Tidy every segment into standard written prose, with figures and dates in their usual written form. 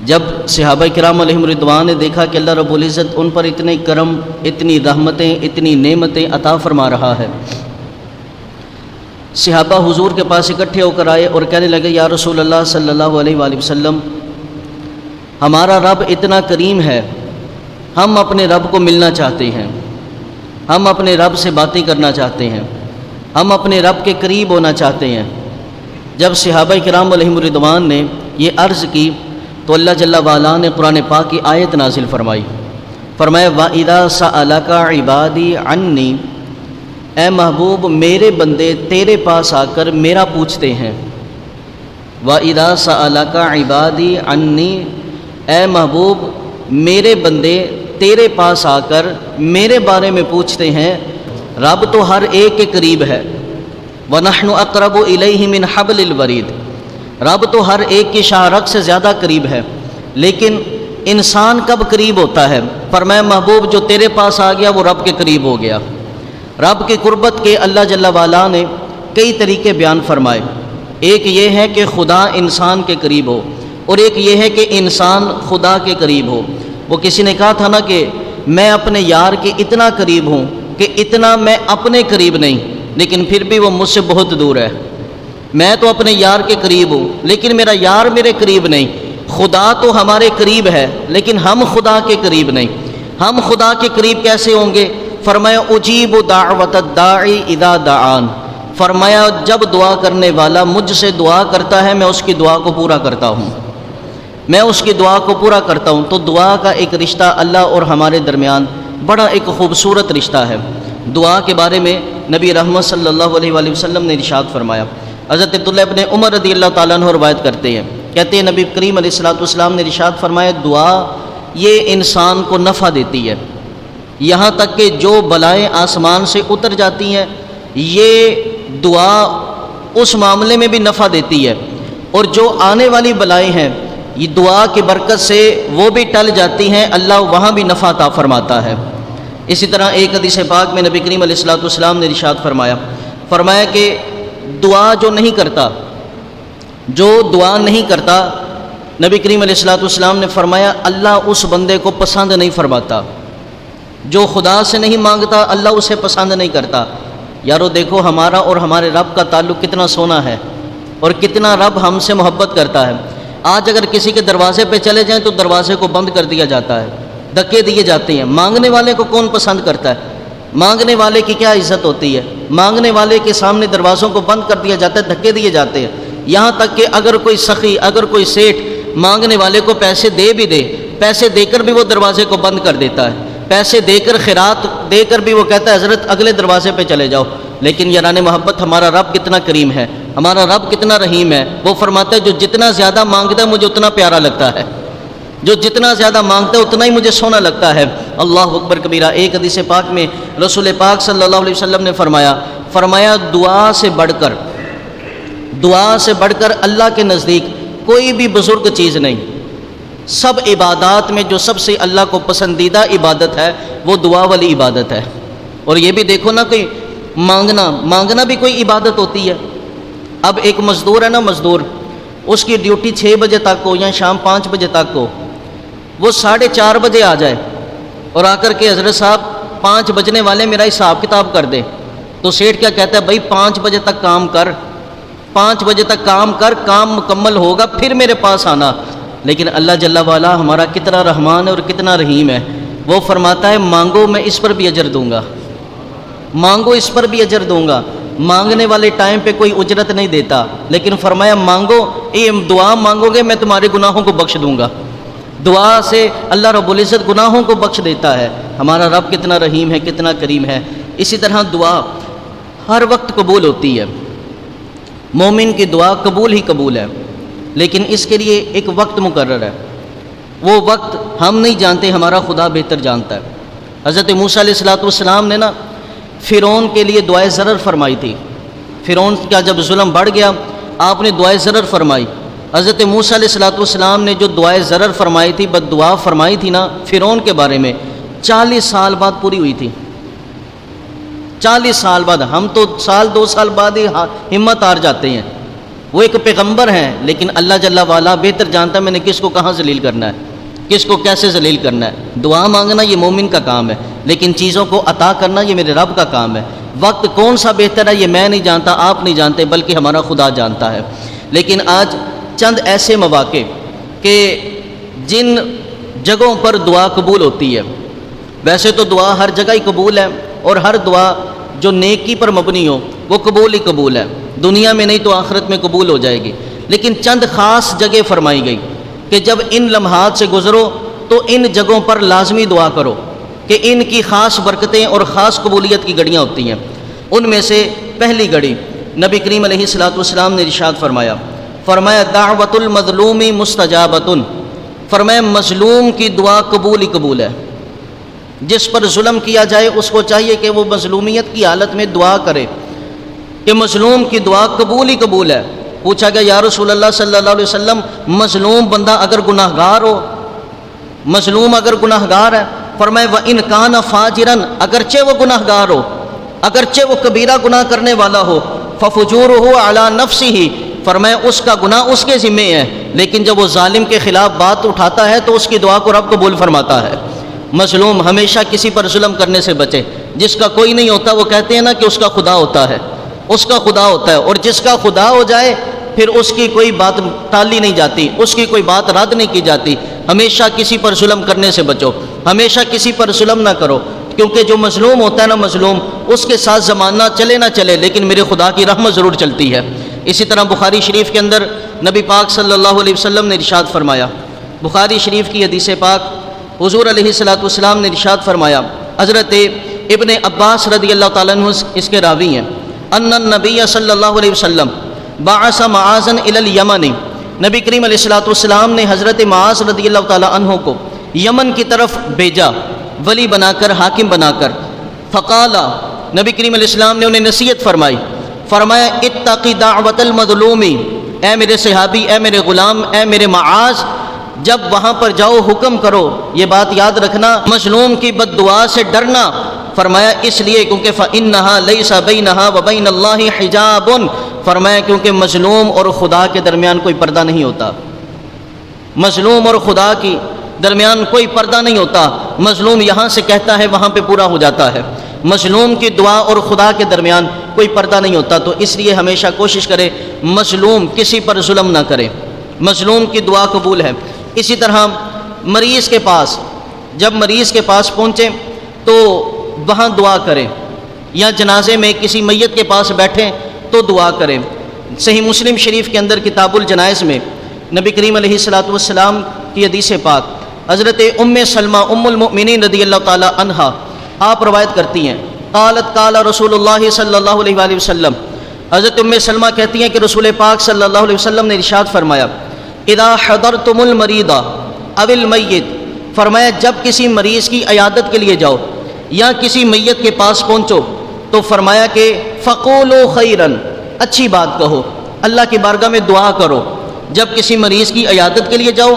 جب صحابہ کرام علیہم رضوان نے دیکھا کہ اللہ رب العزت ان پر اتنے کرم، اتنی رحمتیں، اتنی نعمتیں عطا فرما رہا ہے، صحابہ حضور کے پاس اکٹھے ہو کر آئے اور کہنے لگے یا رسول اللہ صلی اللہ علیہ وآلہ وسلم، ہمارا رب اتنا کریم ہے، ہم اپنے رب کو ملنا چاہتے ہیں، ہم اپنے رب سے باتیں کرنا چاہتے ہیں، ہم اپنے رب کے قریب ہونا چاہتے ہیں۔ جب صحابہ کرام علیہم رضوان نے یہ عرض کی تو اللہ جل وعلا نے قرآن پاک کی آیت نازل فرمائی، فرمایا وَإِذَا سَأَلَكَ عِبَادِي عَنِّي، اے محبوب میرے بندے تیرے پاس آ کر میرا پوچھتے ہیں۔ وَإِذَا سَأَلَكَ عِبَادِي عَنِّي، اے محبوب میرے بندے تیرے پاس آ کر میرے بارے میں پوچھتے ہیں۔ رب تو ہر ایک کے قریب ہے، وَنَحْنُ أَقْرَبُ إِلَيْهِ مِنْ حَبْلِ الْوَرِيدِ، رب تو ہر ایک کی شاہ رگ سے زیادہ قریب ہے، لیکن انسان کب قریب ہوتا ہے؟ فرمایا محبوب جو تیرے پاس آ گیا وہ رب کے قریب ہو گیا۔ رب کی قربت کے اللہ جل وعلا نے کئی طریقے بیان فرمائے، ایک یہ ہے کہ خدا انسان کے قریب ہو، اور ایک یہ ہے کہ انسان خدا کے قریب ہو۔ وہ کسی نے کہا تھا نا کہ میں اپنے یار کے اتنا قریب ہوں کہ اتنا میں اپنے قریب نہیں، لیکن پھر بھی وہ مجھ سے بہت دور ہے۔ میں تو اپنے یار کے قریب ہوں لیکن میرا یار میرے قریب نہیں۔ خدا تو ہمارے قریب ہے لیکن ہم خدا کے قریب نہیں۔ ہم خدا کے قریب کیسے ہوں گے؟ فرمایا اجیب دعوت الداعی اذا دعان، فرمایا جب دعا کرنے والا مجھ سے دعا کرتا ہے میں اس کی دعا کو پورا کرتا ہوں، میں اس کی دعا کو پورا کرتا ہوں۔ تو دعا کا ایک رشتہ اللہ اور ہمارے درمیان بڑا ایک خوبصورت رشتہ ہے۔ دعا کے بارے میں نبی رحمت صلی اللہ علیہ وآلہ وسلم نے ارشاد فرمایا، حضرت عبداللہ ابن عمر رضی اللہ تعالیٰ عنہ روایت کرتے ہیں، کہتے ہیں نبی کریم علیہ السلام نے ارشاد فرمایا دعا یہ انسان کو نفع دیتی ہے، یہاں تک کہ جو بلائیں آسمان سے اتر جاتی ہیں یہ دعا اس معاملے میں بھی نفع دیتی ہے، اور جو آنے والی بلائیں ہیں یہ دعا کی برکت سے وہ بھی ٹل جاتی ہیں، اللہ وہاں بھی نفع عطا فرماتا ہے۔ اسی طرح ایک حدیث پاک میں نبی کریم علیہ السلام نے ارشاد فرمایا کہ دعا جو نہیں کرتا، جو دعا نہیں کرتا، نبی کریم علیہ السلام نے فرمایا اللہ اس بندے کو پسند نہیں فرماتا۔ جو خدا سے نہیں مانگتا اللہ اسے پسند نہیں کرتا۔ یارو دیکھو ہمارا اور ہمارے رب کا تعلق کتنا سونا ہے اور کتنا رب ہم سے محبت کرتا ہے۔ آج اگر کسی کے دروازے پہ چلے جائیں تو دروازے کو بند کر دیا جاتا ہے، دھکے دیے جاتے ہیں۔ مانگنے والے کو کون پسند کرتا ہے؟ مانگنے والے کی کیا عزت ہوتی ہے؟ مانگنے والے کے سامنے دروازوں کو بند کر دیا جاتا ہے، دھکے دیے جاتے ہیں، یہاں تک کہ اگر کوئی سخی، اگر کوئی سیٹھ مانگنے والے کو پیسے دے بھی دے، پیسے دے کر بھی وہ دروازے کو بند کر دیتا ہے، پیسے دے کر خیرات دے کر بھی وہ کہتا ہے حضرت اگلے دروازے پہ چلے جاؤ۔ لیکن یاران محبت ہمارا رب کتنا کریم ہے، ہمارا رب کتنا رحیم ہے۔ وہ فرماتا ہے جو جتنا زیادہ مانگتا ہے مجھے اتنا پیارا لگتا ہے، جو جتنا زیادہ مانگتا ہے اتنا ہی مجھے سونا لگتا ہے۔ اللہ اکبر کبیرہ۔ ایک حدیث پاک میں رسول پاک صلی اللہ علیہ وسلم نے فرمایا دعا سے بڑھ کر اللہ کے نزدیک کوئی بھی بزرگ چیز نہیں۔ سب عبادات میں جو سب سے اللہ کو پسندیدہ عبادت ہے وہ دعا والی عبادت ہے۔ اور یہ بھی دیکھو نا کہ مانگنا بھی کوئی عبادت ہوتی ہے۔ اب ایک مزدور ہے نا، مزدور اس کی ڈیوٹی 6 بجے تک ہو یا شام 5 بجے تک ہو، وہ 4:30 بجے آ جائے اور آ کر کے حضرت صاحب 5 بجنے والے میرا حساب کتاب کر دے، تو سیٹھ کیا کہتا ہے بھائی 5 بجے تک کام کر، 5 بجے تک کام کر، کام مکمل ہوگا پھر میرے پاس آنا۔ لیکن اللہ جل وعلا ہمارا کتنا رحمان ہے اور کتنا رحیم ہے، وہ فرماتا ہے مانگو میں اس پر بھی اجر دوں گا، مانگو اس پر بھی اجر دوں گا۔ مانگنے والے ٹائم پہ کوئی اجرت نہیں دیتا، لیکن فرمایا مانگو، دعا مانگو گے میں تمہارے گناہوں کو بخش دوں گا۔ دعا سے اللہ رب العزت گناہوں کو بخش دیتا ہے۔ ہمارا رب کتنا رحیم ہے، کتنا کریم ہے۔ اسی طرح دعا ہر وقت قبول ہوتی ہے، مومن کی دعا قبول ہی قبول ہے، لیکن اس کے لیے ایک وقت مقرر ہے۔ وہ وقت ہم نہیں جانتے، ہمارا خدا بہتر جانتا ہے۔ حضرت موسیٰ علیہ السلام نے نا فرعون کے لیے دعائے ضرر فرمائی تھی۔ فرعون کا جب ظلم بڑھ گیا آپ نے دعائے ضرر فرمائی۔ حضرت موسیٰ علیہ السلام نے جو دعائے ضرر فرمائی تھی، بد دعا فرمائی تھی نا فرعون کے بارے میں، 40 سال بعد پوری ہوئی تھی۔ 40 سال بعد، ہم تو سال 2 سال بعد ہی ہمت ہار جاتے ہیں۔ وہ ایک پیغمبر ہیں، لیکن اللہ جل وعلا بہتر جانتا ہے میں نے کس کو کہاں ذلیل کرنا ہے، کس کو کیسے ذلیل کرنا ہے۔ دعا مانگنا یہ مومن کا کام ہے، لیکن چیزوں کو عطا کرنا یہ میرے رب کا کام ہے۔ وقت کون سا بہتر ہے یہ میں نہیں جانتا، آپ نہیں جانتے، بلکہ ہمارا خدا جانتا ہے۔ لیکن آج چند ایسے مواقع کہ جن جگہوں پر دعا قبول ہوتی ہے، ویسے تو دعا ہر جگہ ہی قبول ہے، اور ہر دعا جو نیکی پر مبنی ہو وہ قبول ہی قبول ہے، دنیا میں نہیں تو آخرت میں قبول ہو جائے گی۔ لیکن چند خاص جگہ فرمائی گئی کہ جب ان لمحات سے گزرو تو ان جگہوں پر لازمی دعا کرو کہ ان کی خاص برکتیں اور خاص قبولیت کی گھڑیاں ہوتی ہیں۔ ان میں سے پہلی گھڑی نبی کریم علیہ الصلوۃ والسلام نے ارشاد فرمایا دعوت المظلوم مستجابۃ، فرمایا مظلوم کی دعا قبول ہی قبول ہے۔ جس پر ظلم کیا جائے اس کو چاہیے کہ وہ مظلومیت کی حالت میں دعا کرے کہ مظلوم کی دعا قبول ہی قبول ہے۔ پوچھا گیا یا رسول اللہ صلی اللہ علیہ وسلم، مظلوم بندہ اگر گناہ گار ہو، مظلوم اگر گناہ گار ہے، فرمایا وَإِنْ كَانَ فَاجِرًا، اگرچہ وہ گناہ گار ہو، اگرچہ وہ کبیرہ گناہ کرنے والا ہو، فَفُجُورُهُ عَلَى نَفْسِهِ، فرمایا اس کا گناہ اس کے ذمے ہے، لیکن جب وہ ظالم کے خلاف بات اٹھاتا ہے تو اس کی دعا کو رب قبول فرماتا ہے۔ مظلوم ہمیشہ کسی پر ظلم کرنے سے بچے، جس کا کوئی نہیں ہوتا وہ کہتے ہیں نا کہ اس کا خدا ہوتا ہے، اس کا خدا ہوتا ہے، اور جس کا خدا ہو جائے پھر اس کی کوئی بات ٹالی نہیں جاتی، اس کی کوئی بات رد نہیں کی جاتی۔ ہمیشہ کسی پر ظلم کرنے سے بچو، ہمیشہ کسی پر ظلم نہ کرو، کیونکہ جو مظلوم ہوتا ہے نا، مظلوم اس کے ساتھ زمانہ چلے نہ چلے لیکن میرے خدا کی رحمت ضرور چلتی ہے۔ اسی طرح بخاری شریف کے اندر نبی پاک صلی اللہ علیہ وسلم نے ارشاد فرمایا، بخاری شریف کی حدیث پاک، حضور علیہ الصلوۃ والسلام نے ارشاد فرمایا، حضرت ابن عباس رضی اللہ تعالیٰ عنہ اس کے راوی ہیں، ان النبی صلی اللہ علیہ وسلم بعث معاذا الی الیمن، نبی کریم علیہ الصلوۃ والسلام نے حضرت معاذ رضی اللہ تعالیٰ عنہ کو یمن کی طرف بھیجا، ولی بنا کر، حاکم بنا کر۔ فقال، نبی کریم علیہ السلام نے انہیں نصیحت فرمایا اتقی دعوت المظلوم، اے میرے صحابی، اے میرے غلام، اے میرے معاذ، جب وہاں پر جاؤ حکم کرو، یہ بات یاد رکھنا، مظلوم کی بد دعا سے ڈرنا، فرمایا اس لیے کیونکہ فَإِنَّهَا لَيْسَ بَيْنَهَا وَبَيْنَ اللَّهِ حِجَابٌ، فرمایا کیونکہ مظلوم اور خدا کے درمیان کوئی پردہ نہیں ہوتا، مظلوم اور خدا کی درمیان کوئی پردہ نہیں ہوتا، مظلوم یہاں سے کہتا ہے وہاں پہ پورا ہو جاتا ہے، مظلوم کی دعا اور خدا کے درمیان کوئی پردہ نہیں ہوتا۔ تو اس لیے ہمیشہ کوشش کرے مظلوم کسی پر ظلم نہ کرے، مظلوم کی دعا قبول ہے۔ اسی طرح مریض کے پاس، جب مریض کے پاس پہنچیں تو وہاں دعا کریں، یا جنازے میں کسی میت کے پاس بیٹھیں تو دعا کریں۔ صحیح مسلم شریف کے اندر کتاب الجنائز میں نبی کریم علیہ الصلوۃ والسلام کی حدیث پاک، حضرت ام سلمہ ام المؤمنین رضی اللہ تعالی عنہا آپ روایت کرتی ہیں، قالت قال رسول اللہ صلی اللہ علیہ وآلہ وسلم، حضرت ام سلمہ کہتی ہیں کہ رسول پاک صلی اللہ علیہ وسلم نے ارشاد فرمایا، اذا حضرتم المریض او المیت، فرمایا جب کسی مریض کی عیادت کے لیے جاؤ یا کسی میت کے پاس پہنچو تو فرمایا کہ فقولوا خیرا، اچھی بات کہو، اللہ کی بارگاہ میں دعا کرو۔ جب کسی مریض کی عیادت کے لیے جاؤ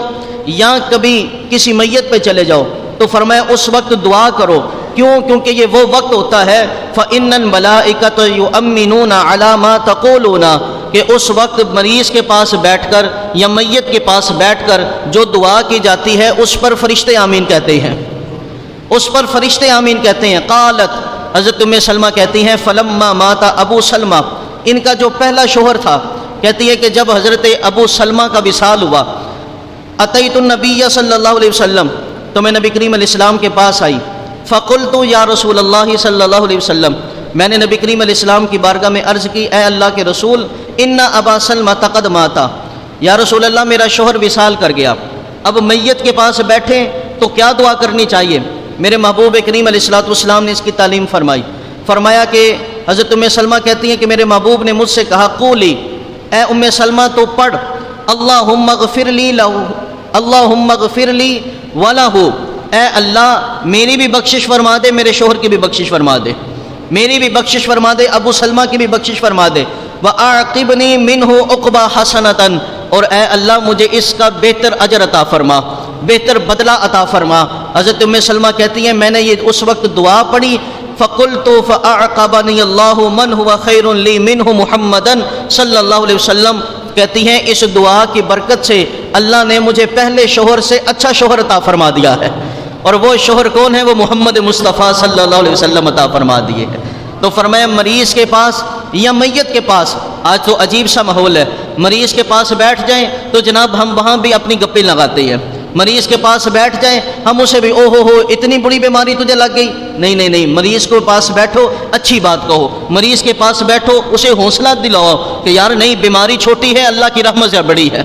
یا کبھی کسی میت پہ چلے جاؤ تو فرمایا اس وقت دعا کرو، کیوں؟ کیونکہ یہ وہ وقت ہوتا ہے فَإِنَّ الْمَلَائِكَةَ يُؤْمِنُونَ عَلَى مَا تَقُولُونَ، کہ اس وقت مریض کے پاس بیٹھ کر یا میت کے پاس بیٹھ کر جو دعا کی جاتی ہے اس پر فرشتے آمین کہتے ہیں، اس پر فرشتے آمین کہتے ہیں۔ قالت، حضرت ام سلمہ کہتی ہیں فلما مات ابو سلمہ، ان کا جو پہلا شوہر تھا، کہتی ہے کہ جب حضرت ابو سلمہ کا وصال ہوا، اتیت النبی صلی اللہ علیہ وسلم، تو میں نبی کریم علیہ السلام کے پاس آئی، فقلت یا رسول اللہ صلی اللہ علیہ وسلم، میں نے نبی کریم علیہ السلام کی بارگاہ میں عرض کی، اے اللہ کے رسول، ان ابا سلمہ قد ماتا، یا رسول اللہ میرا شوہر وصال کر گیا، اب میت کے پاس بیٹھیں تو کیا دعا کرنی چاہیے؟ میرے محبوب کریم علیہ الصلوۃ والسلام نے اس کی تعلیم فرمایا کہ حضرت ام سلمہ کہتی ہیں کہ میرے محبوب نے مجھ سے کہا قولی، اے ام سلمہ تو پڑھ، اللہم اغفر لی لہو، اللہم اغفر لی ولہ، اے اللہ میری بھی بخشش فرما دے، میرے شوہر کی بھی بخشش فرما دے، میری بھی بخشش فرما دے، ابو سلمہ کی بھی بخشش فرما دے، وَأَعْقِبْنِي مِنْهُ عُقْبَى حَسَنَةً، اور اے اللہ مجھے اس کا بہتر اجر عطا فرما، بہتر بدلہ عطا فرما۔ حضرت ام سلمہ کہتی ہیں میں نے یہ اس وقت دعا پڑھی، فَقُلْتُ فَأَعْقَبَنِي اللَّهُ مَنْ هُوَ خَيْرٌ لِّي مِنْهُ مُحَمَّدًا صلی اللہ علیہ وسلم، کہتی ہیں اس دعا کی برکت سے اللہ نے مجھے پہلے شوہر سے اچھا شوہر عطا فرما دیا ہے، اور وہ شوہر کون ہے؟ وہ محمد مصطفیٰ صلی اللہ علیہ وسلم عطا فرما دیے ہیں۔ تو فرمایا مریض کے پاس یا میت کے پاس، آج تو عجیب سا ماحول ہے، مریض کے پاس بیٹھ جائیں تو جناب ہم وہاں بھی اپنی گپیں لگاتے ہیں، مریض کے پاس بیٹھ جائیں ہم اسے بھی او ہو اتنی بڑی بیماری تجھے لگ گئی، نہیں، مریض کے پاس بیٹھو اچھی بات کہو، مریض کے پاس بیٹھو اسے حوصلہ دلاؤ کہ یار نہیں، بیماری چھوٹی ہے، اللہ کی رحمت سے بڑی ہے،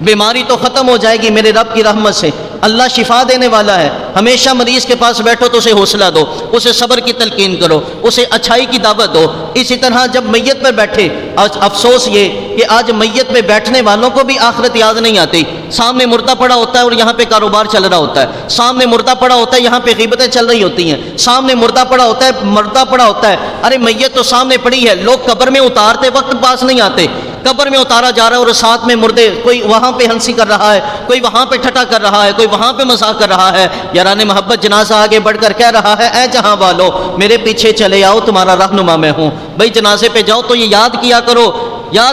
بیماری تو ختم ہو جائے گی میرے رب کی رحمت سے، اللہ شفا دینے والا ہے۔ ہمیشہ مریض کے پاس بیٹھو تو اسے حوصلہ دو، اسے صبر کی تلقین کرو، اسے اچھائی کی دعوت دو۔ اسی طرح جب میت پر بیٹھے، آج افسوس یہ کہ آج میت پہ بیٹھنے والوں کو بھی آخرت یاد نہیں آتی، سامنے مردہ پڑا ہوتا ہے اور یہاں پہ کاروبار چل رہا ہوتا ہے، سامنے مردہ پڑا ہوتا ہے یہاں پہ غیبتیں چل رہی ہوتی ہیں، سامنے مردہ پڑا ہوتا ہے، ارے میت تو سامنے پڑی ہے، لوگ قبر میں اتارتے وقت پاس نہیں آتے، قبر میں اتارا جا رہا ہے اور ساتھ میں مردے، کوئی وہاں پہ ہنسی کر رہا ہے، کوئی وہاں پہ ٹھٹا کر رہا ہے، کوئی وہاں پہ مذاق کر رہا ہے، یاران محبت جنازہ آگے بڑھ کر کہہ رہا ہے اے جہاں والو میرے پیچھے چلے آؤ، تمہارا رہنما میں ہوں۔ بھائی جنازے پہ جاؤ تو یہ یاد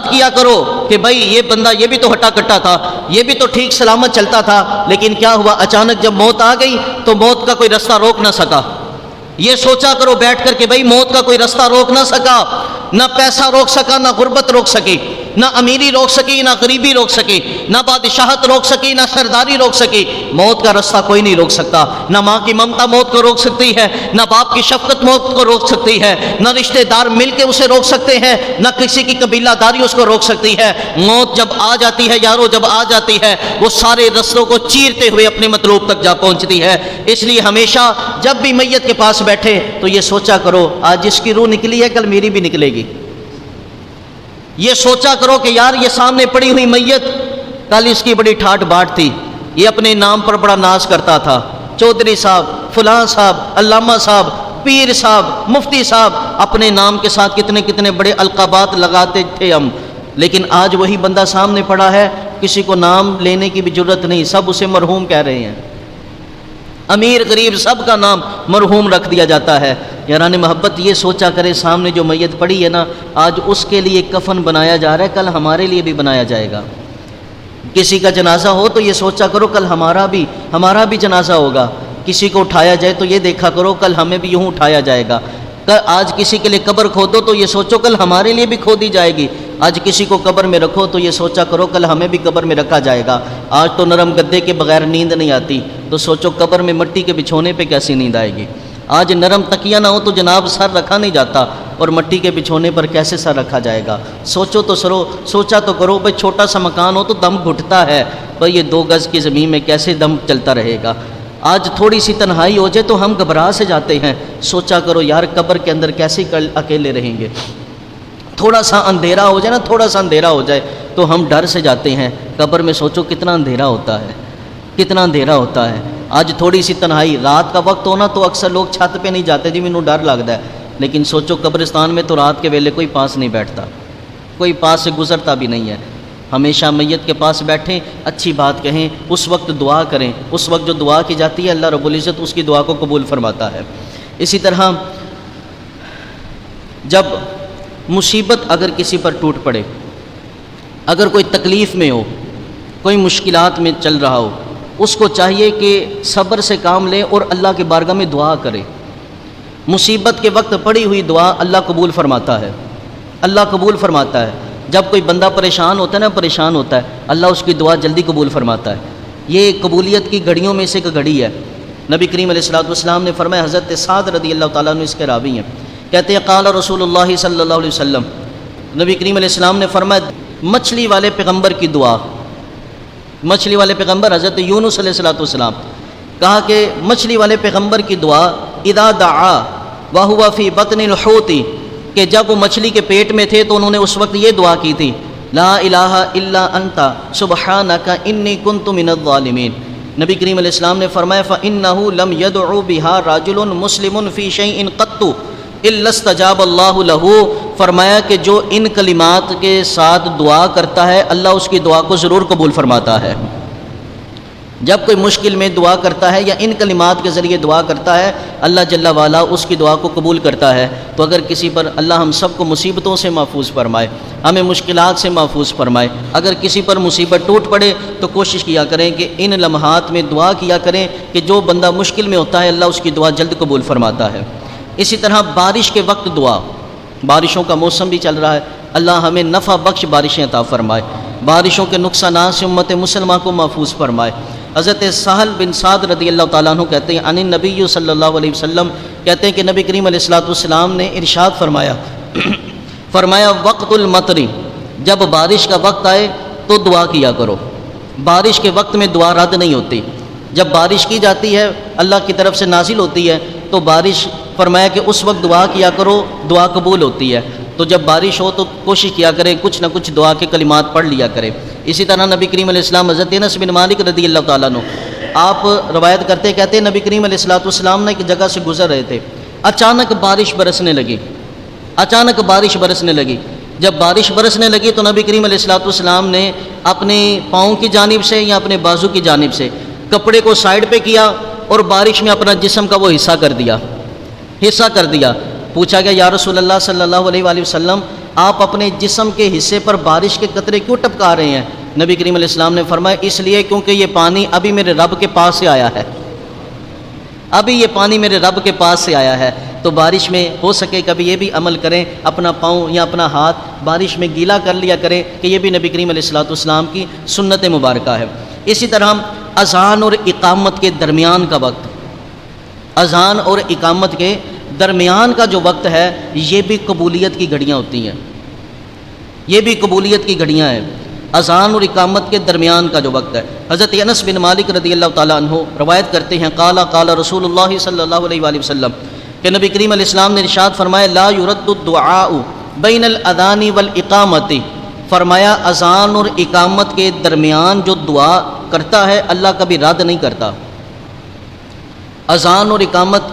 کیا کرو کہ بھائی یہ بندہ یہ بھی تو ہٹا کٹا تھا، یہ بھی تو ٹھیک سلامت چلتا تھا، لیکن کیا ہوا اچانک جب موت آ گئی تو موت کا کوئی رستہ روک نہ سکا۔ یہ سوچا کرو بیٹھ کر کہ بھائی موت کا کوئی رستہ روک نہ سکا، نہ پیسہ روک سکا، نہ غربت روک سکی، نہ امیری روک سکی، نہ غریبی روک سکی، نہ بادشاہت روک سکی، نہ سرداری روک سکی۔ موت کا رستہ کوئی نہیں روک سکتا، نہ ماں کی ممتا موت کو روک سکتی ہے، نہ باپ کی شفقت موت کو روک سکتی ہے، نہ رشتہ دار مل کے اسے روک سکتے ہیں، نہ کسی کی قبیلہ داری اس کو روک سکتی ہے۔ موت جب آ جاتی ہے یارو، جب آ جاتی ہے وہ سارے رستوں کو چیرتے ہوئے اپنے مطلوب تک جا پہنچتی ہے۔ اس لیے ہمیشہ جب بھی میت کے پاس بیٹھے تو یہ سوچا کرو آج جس کی روح نکلی ہے کل میری بھی نکلے گی۔ یہ سوچا کرو کہ یار یہ سامنے پڑی ہوئی میت کل اس کی بڑی ٹھاٹ باٹ تھی، یہ اپنے نام پر بڑا ناز کرتا تھا، چودھری صاحب، فلاں صاحب، علامہ صاحب، پیر صاحب، مفتی صاحب، اپنے نام کے ساتھ کتنے بڑے القابات لگاتے تھے ہم، لیکن آج وہی بندہ سامنے پڑا ہے، کسی کو نام لینے کی بھی جرت نہیں، سب اسے مرحوم کہہ رہے ہیں، امیر غریب سب کا نام مرحوم رکھ دیا جاتا ہے۔ یاران محبت یہ سوچا کرے سامنے جو میت پڑی ہے نا، آج اس کے لیے کفن بنایا جا رہا ہے، کل ہمارے لیے بھی بنایا جائے گا۔ کسی کا جنازہ ہو تو یہ سوچا کرو کل ہمارا بھی جنازہ ہوگا، کسی کو اٹھایا جائے تو یہ دیکھا کرو کل ہمیں بھی یوں اٹھایا جائے گا۔ آج کسی کے لیے قبر کھودو تو یہ سوچو کل ہمارے لیے بھی کھودی جائے گی، آج کسی کو قبر میں رکھو تو یہ سوچا کرو کل ہمیں بھی قبر میں رکھا جائے گا۔ آج تو نرم گدے کے بغیر نیند نہیں آتی، تو سوچو قبر میں مٹی کے بچھونے پہ کیسی نیند آئے گی۔ آج نرم تکیہ نہ ہو تو جناب سر رکھا نہیں جاتا، اور مٹی کے بچھونے پر کیسے سر رکھا جائے گا۔ سوچا تو کرو بھائی، چھوٹا سا مکان ہو تو دم گھٹتا ہے، بھائی یہ 2 گز کی زمین میں کیسے دم چلتا رہے گا۔ آج تھوڑی سی تنہائی ہو جائے تو ہم گھبرا سے جاتے ہیں، سوچا کرو یار قبر کے اندر کیسے اکیلے رہیں گے۔ تھوڑا سا اندھیرا ہو جائے تو ہم ڈر سے جاتے ہیں، قبر میں سوچو کتنا اندھیرا ہوتا ہے۔ آج تھوڑی سی تنہائی، رات کا وقت ہونا تو اکثر لوگ چھت پہ نہیں جاتے جی مینوں ڈر لگتا ہے، لیکن سوچو قبرستان میں تو رات کے ویلے کوئی پاس نہیں بیٹھتا، کوئی پاس سے گزرتا بھی نہیں ہے۔ ہمیشہ میت کے پاس بیٹھیں، اچھی بات کہیں، اس وقت دعا کریں، اس وقت جو دعا کی جاتی ہے اللہ رب العزت اس کی دعا کو قبول فرماتا ہے۔ اسی طرح جب مصیبت اگر کسی پر ٹوٹ پڑے، اگر کوئی تکلیف میں ہو، کوئی مشکلات میں چل رہا ہو، اس کو چاہیے کہ صبر سے کام لے اور اللہ کے بارگاہ میں دعا کرے۔ مصیبت کے وقت پڑی ہوئی دعا اللہ قبول فرماتا ہے۔ جب کوئی بندہ پریشان ہوتا ہے اللہ اس کی دعا جلدی قبول فرماتا ہے۔ یہ قبولیت کی گھڑیوں میں سے ایک گھڑی ہے۔ نبی کریم علیہ الصلوۃ والسلام نے فرمایا، حضرت سعد رضی اللہ تعالیٰ عنہ اس کے راوی ہیں، کہتے ہیں قال رسول اللہ صلی اللہ علیہ وسلم، نبی کریم علیہ السلام نے فرمایا مچھلی والے پیغمبر کی دعا، مچھلی والے پیغمبر حضرت یونس علیہ الصلوۃ والسلام، کہا کہ مچھلی والے پیغمبر کی دعا اذا دعا وهو فی بطن الحوت، کہ جب وہ مچھلی کے پیٹ میں تھے تو انہوں نے اس وقت یہ دعا کی تھی، لا الہ الا انت سبحانک انی کنت من الظالمین۔ نبی کریم علیہ السلام نے فرمایا فإنہ لم يدعو بها رجل مسلم فی شیء قط الا استجاب اللہ لہ، فرمایا کہ جو ان کلمات کے ساتھ دعا کرتا ہے اللہ اس کی دعا کو ضرور قبول فرماتا ہے۔ جب کوئی مشکل میں دعا کرتا ہے یا ان کلمات کے ذریعے دعا کرتا ہے، اللہ جل وعلا اس کی دعا کو قبول کرتا ہے۔ تو اگر کسی پر اللہ ہم سب کو مصیبتوں سے محفوظ فرمائے، ہمیں مشکلات سے محفوظ فرمائے، اگر کسی پر مصیبت ٹوٹ پڑے تو کوشش کیا کریں کہ ان لمحات میں دعا کیا کریں کہ جو بندہ مشکل میں ہوتا ہے اللہ اس کی دعا جلد قبول فرماتا ہے۔ اسی طرح بارش کے وقت دعا، بارشوں کا موسم بھی چل رہا ہے، اللہ ہمیں نفع بخش بارشیں عطا فرمائے، بارشوں کے نقصانات سے امت مسلمہ کو محفوظ فرمائے۔ حضرت سہل بن سعد رضی اللہ تعالیٰ عنہ کہتے ہیں عن النبی صلی اللہ علیہ وسلم، کہتے ہیں کہ نبی کریم علیہ السلام نے ارشاد فرمایا وقت المطری، جب بارش کا وقت آئے تو دعا کیا کرو۔ بارش کے وقت میں دعا رد نہیں ہوتی، جب بارش کی جاتی ہے اللہ کی طرف سے نازل ہوتی ہے تو بارش فرمایا کہ اس وقت دعا کیا کرو، دعا قبول ہوتی ہے۔ تو جب بارش ہو تو کوشش کیا کریں کچھ نہ کچھ دعا کے کلمات پڑھ لیا کریں۔ اسی طرح نبی کریم علیہ السلام حضرت انس بن مالک رضی اللہ تعالیٰ عنہ آپ روایت کرتے کہتے ہیں نبی کریم علیہ السلام نے ایک جگہ سے گزر رہے تھے، اچانک بارش برسنے لگی۔ جب بارش برسنے لگی تو نبی کریم علیہ السلام نے اپنے پاؤں کی جانب سے یا اپنے بازو کی جانب سے کپڑے کو سائڈ پہ کیا اور بارش میں اپنا جسم کا وہ حصہ کر دیا۔ پوچھا گیا یا رسول اللہ صلی اللہ علیہ وآلہ وسلم، آپ اپنے جسم کے حصے پر بارش کے قطرے کیوں ٹپکا رہے ہیں؟ نبی کریم علیہ السلام نے فرمایا اس لیے کیونکہ یہ پانی ابھی میرے رب کے پاس سے آیا ہے، تو بارش میں ہو سکے کبھی یہ بھی عمل کریں، اپنا پاؤں یا اپنا ہاتھ بارش میں گیلا کر لیا کریں کہ یہ بھی نبی کریم علیہ السلام کی سنت مبارکہ ہے۔ اسی طرح اذان اور اقامت کے درمیان کا وقت، اذان اور اقامت کے درمیان کا جو وقت ہے یہ بھی قبولیت کی گھڑیاں ہوتی ہیں، اذان اور اقامت کے درمیان کا جو وقت ہے۔ حضرت انس بن مالک رضی اللہ تعالیٰ عنہ روایت کرتے ہیں قال رسول اللہ صلی اللہ علیہ وآلہ وسلم کہ نبی کریم علیہ السلام نے ارشاد فرمایا لا يرد الدعاء بین الاذان والاقامت، فرمایا اذان اور اقامت کے درمیان جو دعا کرتا ہے اللہ کبھی رد نہیں کرتا۔ اذان اور اقامت،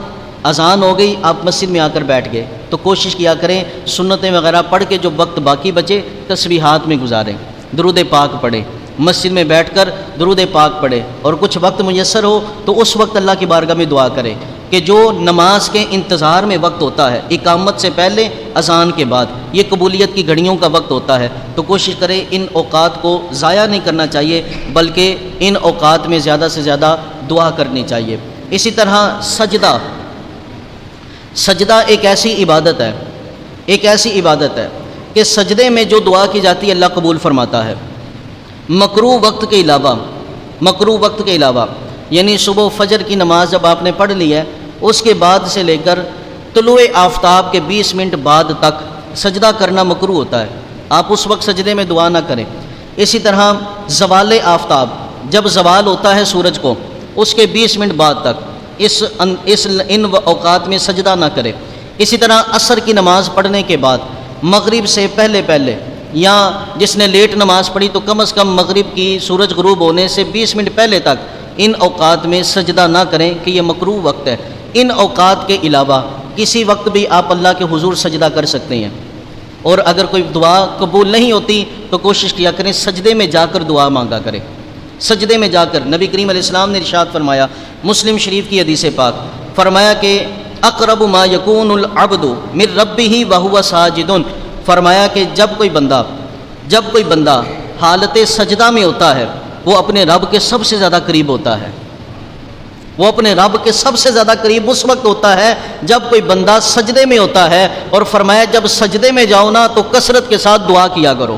اذان ہو گئی آپ مسجد میں آ کر بیٹھ گئے تو کوشش کیا کریں سنتیں وغیرہ پڑھ کے جو وقت باقی بچے تسبیحات میں گزاریں، درود پاک پڑھیں، مسجد میں بیٹھ کر درود پاک پڑھیں، اور کچھ وقت میسر ہو تو اس وقت اللہ کی بارگاہ میں دعا کریں کہ جو نماز کے انتظار میں وقت ہوتا ہے اقامت سے پہلے اذان کے بعد، یہ قبولیت کی گھڑیوں کا وقت ہوتا ہے، تو کوشش کریں ان اوقات کو ضائع نہیں کرنا چاہیے بلکہ ان اوقات میں زیادہ سے زیادہ دعا کرنی چاہیے۔ اسی طرح سجدہ ایک ایسی عبادت ہے کہ سجدے میں جو دعا کی جاتی ہے اللہ قبول فرماتا ہے۔ مکروہ وقت کے علاوہ یعنی صبح فجر کی نماز جب آپ نے پڑھ لی ہے اس کے بعد سے لے کر طلوع آفتاب کے 20 منٹ بعد تک سجدہ کرنا مکروہ ہوتا ہے، آپ اس وقت سجدے میں دعا نہ کریں۔ اسی طرح زوال آفتاب، جب زوال ہوتا ہے سورج کو اس کے 20 منٹ بعد تک ان اوقات میں سجدہ نہ کرے۔ اسی طرح عصر کی نماز پڑھنے کے بعد مغرب سے پہلے یا جس نے لیٹ نماز پڑھی تو کم از کم مغرب کی سورج غروب ہونے سے 20 منٹ پہلے تک ان اوقات میں سجدہ نہ کریں کہ یہ مکروہ وقت ہے۔ ان اوقات کے علاوہ کسی وقت بھی آپ اللہ کے حضور سجدہ کر سکتے ہیں، اور اگر کوئی دعا قبول نہیں ہوتی تو کوشش کیا کریں سجدے میں جا کر دعا مانگا کریں، سجدے میں جا کر۔ نبی کریم علیہ السلام نے ارشاد فرمایا، مسلم شریف کی حدیث پاک، فرمایا کہ اقرب ما یکون العبد من ربہ وہو ساجد، فرمایا کہ جب کوئی بندہ حالت سجدہ میں ہوتا ہے وہ اپنے رب کے سب سے زیادہ قریب ہوتا ہے، وہ اپنے رب کے سب سے زیادہ قریب اس وقت ہوتا ہے جب کوئی بندہ سجدے میں ہوتا ہے، اور فرمایا جب سجدے میں جاؤ نا تو کثرت کے ساتھ دعا کیا کرو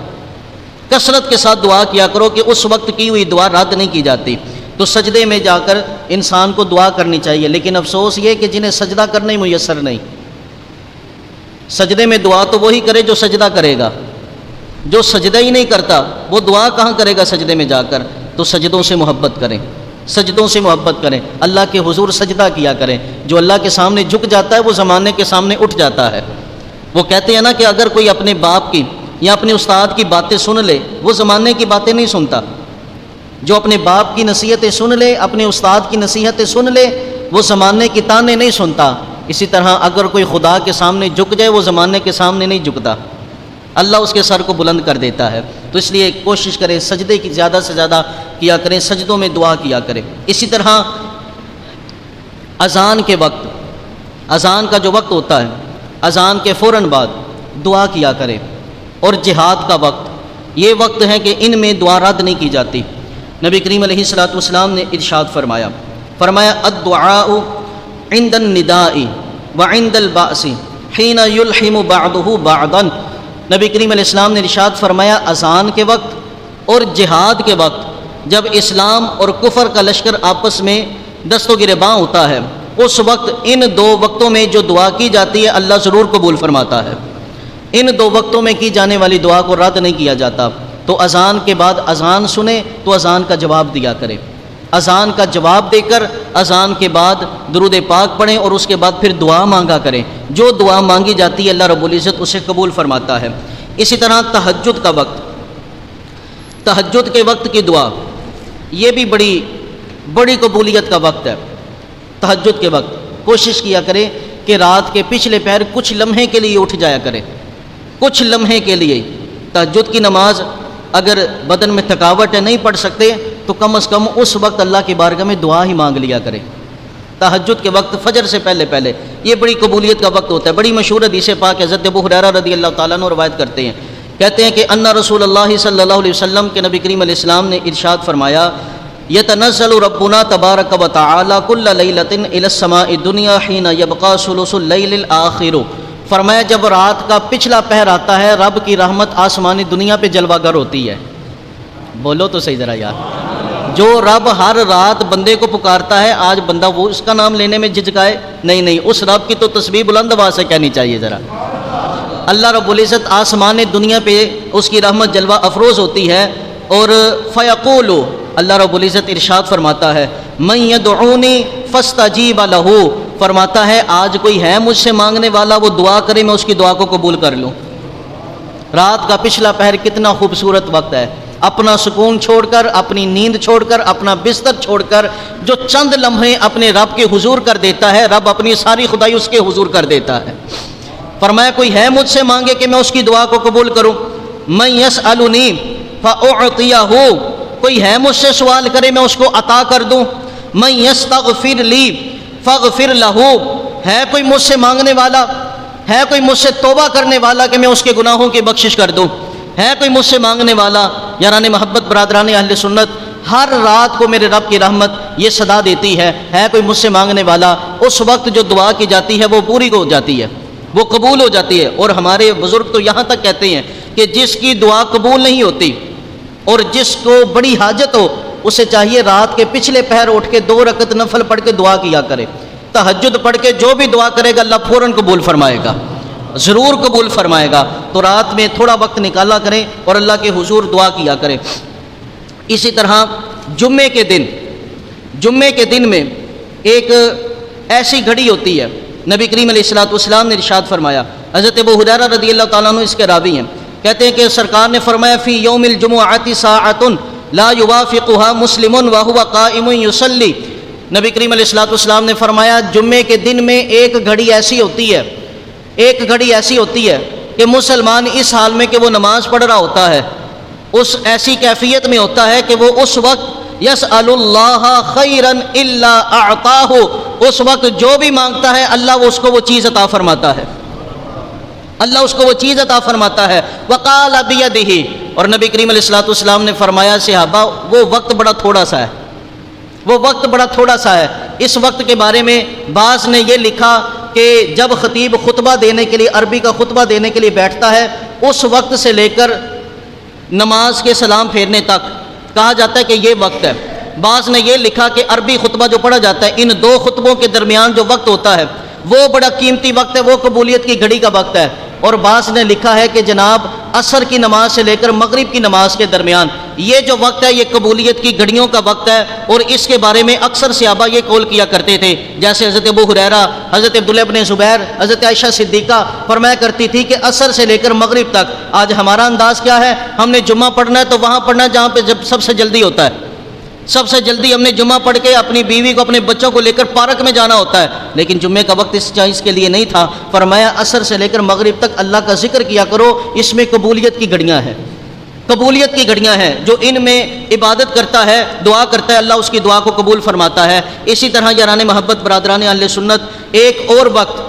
کہ اس وقت کی ہوئی دعا رد نہیں کی جاتی۔ تو سجدے میں جا کر انسان کو دعا کرنی چاہیے، لیکن افسوس یہ کہ جنہیں سجدہ کرنا ہی میسر نہیں، سجدے میں دعا تو وہی کرے جو سجدہ کرے گا، جو سجدہ ہی نہیں کرتا وہ دعا کہاں کرے گا سجدے میں جا کر۔ تو سجدوں سے محبت کریں، اللہ کے حضور سجدہ کیا کریں۔ جو اللہ کے سامنے جھک جاتا ہے وہ زمانے کے سامنے اٹھ جاتا ہے۔ وہ کہتے ہیں نا کہ اگر کوئی اپنے باپ کی یا اپنے استاد کی باتیں سن لے وہ زمانے کی باتیں نہیں سنتا، جو اپنے باپ کی نصیحتیں سن لے، اپنے استاد کی نصیحتیں سن لے، وہ زمانے کی تانے نہیں سنتا۔ اسی طرح اگر کوئی خدا کے سامنے جھک جائے وہ زمانے کے سامنے نہیں جھکتا، اللہ اس کے سر کو بلند کر دیتا ہے۔ تو اس لیے کوشش کریں سجدے کی زیادہ سے زیادہ کیا کریں، سجدوں میں دعا کیا کریں۔ اسی طرح اذان کے وقت، اذان کا جو وقت ہوتا ہے، اذان کے فوراً بعد دعا کیا کریں۔ اور جہاد کا وقت، یہ وقت ہے کہ ان میں دعا رد نہیں کی جاتی۔ نبی کریم علیہ الصلوۃ والسلام نے ارشاد فرمایا الدعاء عند النداء وعند البأس حين يلحم بعضه بعضا۔ نبی کریم علیہ السلام نے ارشاد فرمایا اذان کے وقت اور جہاد کے وقت، جب اسلام اور کفر کا لشکر آپس میں دست و گریباں ہوتا ہے، اس وقت ان دو وقتوں میں جو دعا کی جاتی ہے اللہ ضرور قبول فرماتا ہے۔ ان دو وقتوں میں کی جانے والی دعا کو رد نہیں کیا جاتا۔ تو اذان کے بعد اذان سنیں تو اذان کا جواب دیا کریں، اذان کا جواب دے کر اذان کے بعد درود پاک پڑھیں اور اس کے بعد پھر دعا مانگا کریں۔ جو دعا مانگی جاتی ہے اللہ رب العزت اسے قبول فرماتا ہے۔ اسی طرح تہجد کا وقت، تہجد کے وقت کی دعا، یہ بھی بڑی قبولیت کا وقت ہے۔ تہجد کے وقت کوشش کیا کریں کہ رات کے پچھلے پہر کچھ لمحے کے لیے اٹھ جایا کریں، کچھ لمحے کے لیے۔ تہجد کی نماز اگر بدن میں تھکاوٹ ہے نہیں پڑھ سکتے تو کم از کم اس وقت اللہ کی بارگاہ میں دعا ہی مانگ لیا کریں۔ تہجد کے وقت فجر سے پہلے یہ بڑی قبولیت کا وقت ہوتا ہے۔ بڑی مشہور حدیث پاک حضرت ابو ہریرہ رضی اللہ تعالیٰ عنہ روایت کرتے ہیں، کہتے ہیں کہ ان رسول اللہ صلی اللہ علیہ وسلم کے نبی کریم علیہ السلام نے ارشاد فرمایا یتنزل ربنا تبارک و تعالی کل لیلۃ الی السماء الدنیا حین یبقى ثلث اللیل الآخر۔ فرمایا جب رات کا پچھلا پہر آتا ہے رب کی رحمت آسمانی دنیا پہ جلوہ گر ہوتی ہے۔ بولو تو صحیح ذرا یار، جو رب ہر رات بندے کو پکارتا ہے، آج بندہ وہ اس کا نام لینے میں جھجکائے؟ نہیں، اس رب کی تو تسبیح بلند آواز سے کہنی چاہیے ذرا۔ اللہ رب العزت آسمان دنیا پہ اس کی رحمت جلوہ افروز ہوتی ہے، اور فیقول، اللہ رب العزت ارشاد فرماتا ہے من یدعونی فاستجیب لہ، فرماتا ہے آج کوئی ہے مجھ سے مانگنے والا، وہ دعا کرے میں اس کی دعا کو قبول کر لوں۔ رات کا پچھلا پہر کتنا خوبصورت وقت ہے، اپنا سکون چھوڑ کر، اپنی نیند چھوڑ کر، اپنا بستر چھوڑ کر جو چند لمحے اپنے رب کے حضور کر دیتا ہے، رب اپنی ساری خدائی اس کے حضور کر دیتا ہے۔ فرمایا کوئی ہے مجھ سے مانگے کہ میں اس کی دعا کو قبول کروں۔ من یسألنی فأعطیہ، کوئی ہے مجھ سے سوال کرے میں اس کو عطا کر دوں۔ من یستغفر لی فاغفر لہ، ہے کوئی مجھ سے مانگنے والا، ہے کوئی مجھ سے توبہ کرنے والا کہ میں اس کے گناہوں کی بخشش کر دوں، ہے کوئی مجھ سے مانگنے والا۔ یاران محبت برادران اہل سنت، ہر رات کو میرے رب کی رحمت یہ صدا دیتی ہے کوئی مجھ سے مانگنے والا۔ اس وقت جو دعا کی جاتی ہے وہ پوری ہو جاتی ہے، وہ قبول ہو جاتی ہے۔ اور ہمارے بزرگ تو یہاں تک کہتے ہیں کہ جس کی دعا قبول نہیں ہوتی اور جس کو بڑی حاجت ہو، اسے چاہیے رات کے پچھلے پہر اٹھ کے 2 رکعت نفل پڑھ کے دعا کیا کرے۔ تہجد پڑھ کے جو بھی دعا کرے گا اللہ فوراً قبول فرمائے گا، ضرور قبول فرمائے گا۔ تو رات میں تھوڑا وقت نکالا کریں اور اللہ کے حضور دعا کیا کریں۔ اسی طرح جمعے کے دن میں ایک ایسی گھڑی ہوتی ہے، نبی کریم علیہ الصلوۃ والسلام نے ارشاد فرمایا، حضرت ابو ہریرہ رضی اللہ تعالیٰ عنہ اس کے راوی ہیں، کہتے ہیں کہ سرکار نے فرمایا فی یوم الجمعۃ ساعۃ لا یوافقها مسلم وهو قائم یصلی۔ نبی کریم علیہ الصلوۃ والسلام نے فرمایا جمعے کے دن میں ایک گھڑی ایسی ہوتی ہے کہ مسلمان اس حال میں کہ وہ نماز پڑھ رہا ہوتا ہے، اس ایسی کیفیت میں ہوتا ہے کہ وہ اس وقت یسأل اللہ خیرا الا اعطاہ، اس وقت جو بھی مانگتا ہے اللہ اس کو وہ چیز عطا فرماتا ہے، اللہ اس کو وہ چیز عطا فرماتا ہے۔ وقال بیدہ، اور نبی کریم علیہ الصلوۃ والسلام نے فرمایا صحابہ وہ وقت بڑا تھوڑا سا ہے۔ اس وقت کے بارے میں بعض نے یہ لکھا کہ جب خطیب خطبہ دینے کے لیے، عربی کا خطبہ دینے کے لیے بیٹھتا ہے، اس وقت سے لے کر نماز کے سلام پھیرنے تک کہا جاتا ہے کہ یہ وقت ہے۔ بعض نے یہ لکھا کہ عربی خطبہ جو پڑھا جاتا ہے ان 2 خطبوں کے درمیان جو وقت ہوتا ہے وہ بڑا قیمتی وقت ہے، وہ قبولیت کی گھڑی کا وقت ہے۔ اور بعض نے لکھا ہے کہ جناب عصر کی نماز سے لے کر مغرب کی نماز کے درمیان یہ جو وقت ہے یہ قبولیت کی گھڑیوں کا وقت ہے۔ اور اس کے بارے میں اکثر صحابہ یہ قول کیا کرتے تھے، جیسے حضرت ابو ہریرہ، حضرت عبداللہ بن زبیر، حضرت عائشہ صدیقہ فرمایا کرتی تھی کہ عصر سے لے کر مغرب تک۔ آج ہمارا انداز کیا ہے، ہم نے جمعہ پڑھنا ہے تو وہاں پڑھنا ہے جہاں پہ سب سے جلدی ہوتا ہے، سب سے جلدی ہم نے جمعہ پڑھ کے اپنی بیوی کو اپنے بچوں کو لے کر پارک میں جانا ہوتا ہے، لیکن جمعے کا وقت اس کے لیے نہیں تھا۔ فرمایا عصر سے لے کر مغرب تک اللہ کا ذکر کیا کرو، اس میں قبولیت کی گھڑیاں ہیں۔ قبولیت کی گھڑیاں ہیں، جو ان میں عبادت کرتا ہے، دعا کرتا ہے، اللہ اس کی دعا کو قبول فرماتا ہے۔ اسی طرح یاران محبت، برادران اہل سنت، ایک اور وقت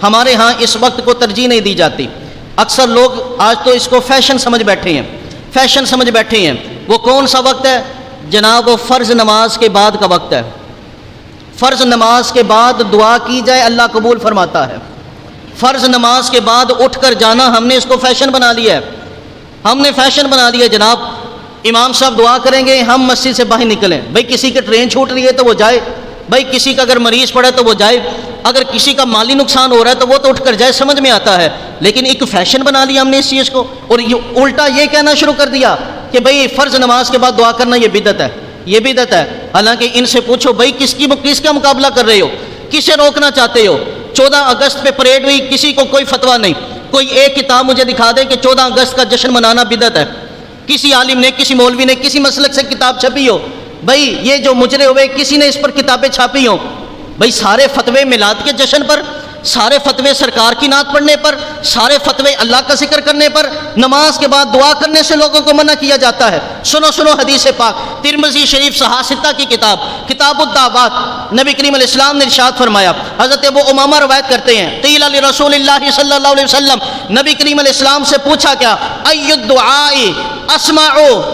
ہمارے ہاں اس وقت کو ترجیح نہیں دی جاتی۔ اکثر لوگ آج تو اس کو فیشن سمجھ بیٹھے ہیں، فیشن سمجھ بیٹھے ہیں۔ وہ کون سا وقت ہے جناب؟ وہ فرض نماز کے بعد کا وقت ہے۔ فرض نماز کے بعد دعا کی جائے، اللہ قبول فرماتا ہے۔ فرض نماز کے بعد اٹھ کر جانا، ہم نے اس کو فیشن بنا لیا ہے، ہم نے فیشن بنا لیا جناب۔ امام صاحب دعا کریں گے، ہم مسجد سے باہر نکلیں، بھئی کسی کی ٹرین چھوٹ رہی ہے تو وہ جائے، بھئی کسی کا اگر مریض پڑا تو وہ جائے، اگر کسی کا مالی نقصان ہو رہا ہے تو وہ تو اٹھ کر جائے، سمجھ میں آتا ہے۔ لیکن ایک فیشن بنا لیا ہم نے اس چیز کو، اور یہ الٹا یہ کہنا شروع کر دیا کہ بھئی فرض نماز کے بعد دعا کرنا یہ بدعت ہے، یہ بدعت ہے۔ حالانکہ ان سے پوچھو بھئی کس کا مقابلہ کر رہے ہو، کسے روکنا چاہتے ہو؟ 14 اگست پہ پریڈ ہوئی، کسی کو کوئی فتویٰ نہیں، کوئی ایک کتاب مجھے دکھا دے کہ 14 اگست کا جشن منانا بدعت ہے، کسی عالم نے، کسی مولوی نے، کسی مسلک سے کتاب چھپی ہو، بھئی یہ جو مجرے ہوئے کسی نے اس پر کتابیں چھاپی ہوں، بھئی سارے فتوے میلاد کے جشن پر، سارے فتوے سرکار کی نعت پڑھنے پر، سارے فتوے اللہ کا ذکر کرنے پر، نماز کے بعد دعا کرنے سے لوگوں کو منع کیا جاتا ہے۔ سنو حدیث پاک، ترمذی شریف صحاح ستہ کی کتاب، کتاب الدعوات، نبی کریم علیہ السلام نے ارشاد فرمایا، حضرت ابو امامہ روایت کرتے ہیں، قیل لرسول اللہ صلی اللہ علیہ وسلم، نبی کریم علیہ السلام سے پوچھا کیا، ای الدعاء اسمع،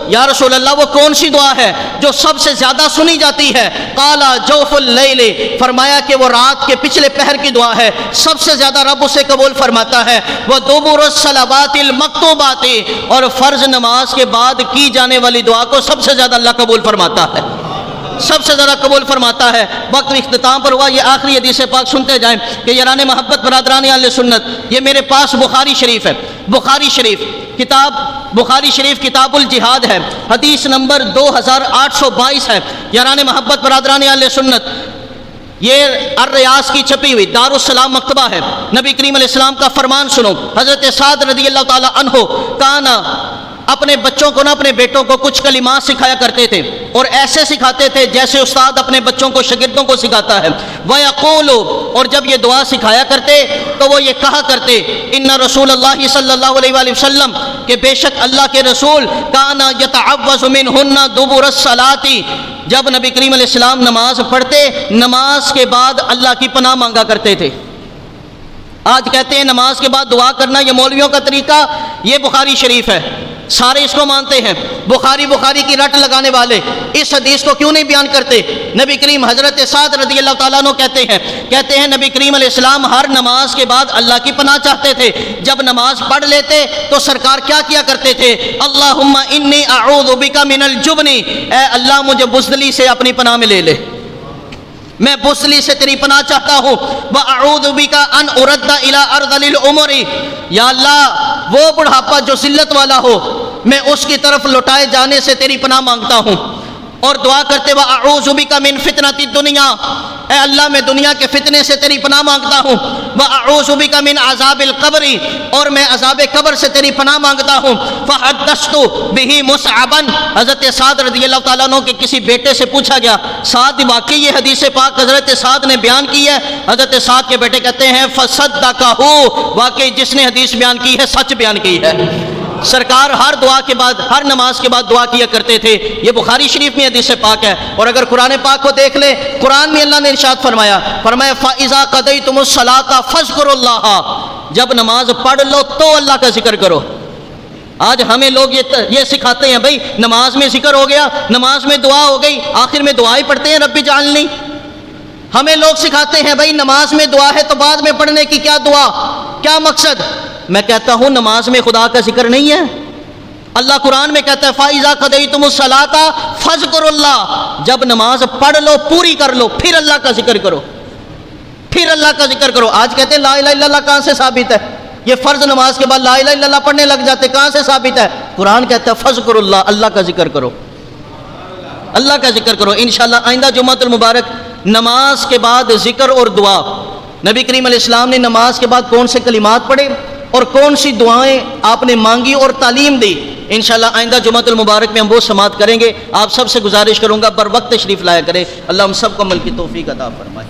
یا رسول اللہ وہ کون سی دعا ہے جو سب سے زیادہ سنی جاتی ہے؟ قال جوف اللیل، فرمایا کہ وہ رات کے پچھلے پہر کی دعا ہے، سب سے زیادہ رب اسے قبول فرماتا ہے۔ وہ دبر الصلوات المکتوبات، اور فرض نماز کے بعد کی جانے والی دعا کو سب سے زیادہ اللہ قبول فرماتا ہے، سب سے زیادہ قبول فرماتا ہے۔ وقت اختتام پر ہوا، یہ آخری حدیث پاک سنتے جائیں کہ یاران محبت، برادران اہل سنت، یہ میرے پاس بخاری شریف ہے، بخاری شریف کتاب، بخاری شریف کتاب الجہاد ہے، حدیث نمبر 2822 ہے۔ یاران محبت، برادران اہل سنت، یہ الریاض کی چھپی ہوئی دارالسلام مکتبہ ہے۔ نبی کریم علیہ السلام کا فرمان سنو، حضرت سعد رضی اللہ تعالی عنہ کانا اپنے بچوں کو اپنے بیٹوں کو کچھ کلمات سکھایا کرتے تھے، اور ایسے سکھاتے تھے جیسے استاد اپنے بچوں کو، شاگردوں کو سکھاتا ہے۔ وَيَقُولُ، اور جب یہ دعا سکھایا کرتے تو وہ یہ کہا کرتے، ان رسول اللہ صلی اللہ علیہ وآلہ وسلم، کہ بے شک اللہ کے رسول، کانا یتعوذ منہن دبر الصلاۃ، جب نبی کریم علیہ السلام نماز پڑھتے، نماز کے بعد اللہ کی پناہ مانگا کرتے تھے۔ آج کہتے ہیں نماز کے بعد دعا کرنا یہ مولویوں کا طریقہ، یہ بخاری شریف ہے، سارے اس کو مانتے ہیں۔ بخاری کی رٹ لگانے والے اس حدیث کو کیوں نہیں بیان کرتے؟ نبی کریم، حضرت سعد رضی اللہ تعالیٰ عنہ کہتے ہیں نبی کریم علیہ السلام ہر نماز کے بعد اللہ کی پناہ چاہتے تھے۔ جب نماز پڑھ لیتے تو سرکار کیا کیا کرتے تھے؟ اللہم انی اعوذ بک من الجبن، اے اللہ مجھے بزدلی سے اپنی پناہ میں لے لے، میں بزدلی سے تیری پناہ چاہتا ہوں۔ وَأَعُوذُ بِكَ أَنْ أُرَدَّ إِلَىٰ أَرْذَلِ الْعُمُرِ، یا اللہ وہ بڑھاپا جو ذلت والا ہو، میں اس کی طرف لوٹائے جانے سے تیری پناہ مانگتا ہوں۔ اور دعا کرتے وَأَعُوذُ بِكَ مِنْ فِتْنَةِ الدُّنْيَا، اے اللہ میں دنیا کے فتنے سے تیری پناہ مانگتا ہوں۔ وَأَعُوذُ بِكَ مِنْ عَذَابِ الْقَبْرِ، اور میں عذاب قبر سے تیری پناہ مانگتا ہوں۔ فَحَدَّثْتُ بِهِ مُصْعَبًا، حضرت سعد رضی اللہ تعالیٰ عنہ کے کسی بیٹے سے پوچھا گیا، سعد واقعی یہ حدیث پاک حضرت سعد نے بیان کی ہے؟ حضرت سعد کے بیٹے کہتے ہیں فَصَدَّقَهُ، واقعی جس نے حدیث بیان کی ہے سچ بیان کی ہے۔ سرکار ہر دعا کے بعد، ہر نماز کے بعد دعا کیا کرتے تھے، یہ بخاری شریف میں حدیث پاک ہے۔ اور اگر قرآن پاک کو دیکھ لے، قرآن میں اللہ نے ارشاد فرمایا فَإِذَا قَضَيْتُمُ الصَّلَاةَ فَاذْكُرُوا اللَّهَ، جب نماز پڑھ لو تو اللہ کا ذکر کرو۔ آج ہمیں لوگ یہ سکھاتے ہیں بھائی نماز میں ذکر ہو گیا، نماز میں دعا ہو گئی، آخر میں دعا ہی پڑھتے ہیں رب اجعلنی۔ ہمیں لوگ سکھاتے ہیں بھائی نماز میں دعا ہے تو بعد میں پڑھنے کی کیا دعا، کیا مقصد؟ میں کہتا ہوں نماز میں خدا کا ذکر نہیں ہے۔ اللہ قرآن میں کہتا ہے فَإِذَا قَضَيْتُمُ الصَّلَاةَ فَاذْكُرُوا اللَّهَ، جب نماز پڑھ لو، پوری کر لو، پھر اللہ کا ذکر کرو، پھر اللہ کا ذکر کرو۔ آج کہتے ہیں لا الہ الا اللہ، کہاں سے ثابت ہے؟ یہ فرض نماز کے بعد لا الہ الا اللہ پڑھنے لگ جاتے، کہاں سے ثابت ہے؟ قرآن کہتا ہے فَاذْكُرُوا اللَّهَ، اللہ کا ذکر کرو، اللہ کا ذکر کرو۔ انشاءاللہ آئندہ جمعۃ المبارک نماز کے بعد ذکر اور دعا، نبی کریم علیہ السلام نے نماز کے بعد کون سے کلمات پڑھے اور کون سی دعائیں آپ نے مانگی اور تعلیم دی، انشاءاللہ آئندہ جمعۃ المبارک میں ہم وہ سماعت کریں گے۔ آپ سب سے گزارش کروں گا بر وقت تشریف لایا کرے۔ اللہ ہم سب کو عمل کی توفیق عطا فرمائے۔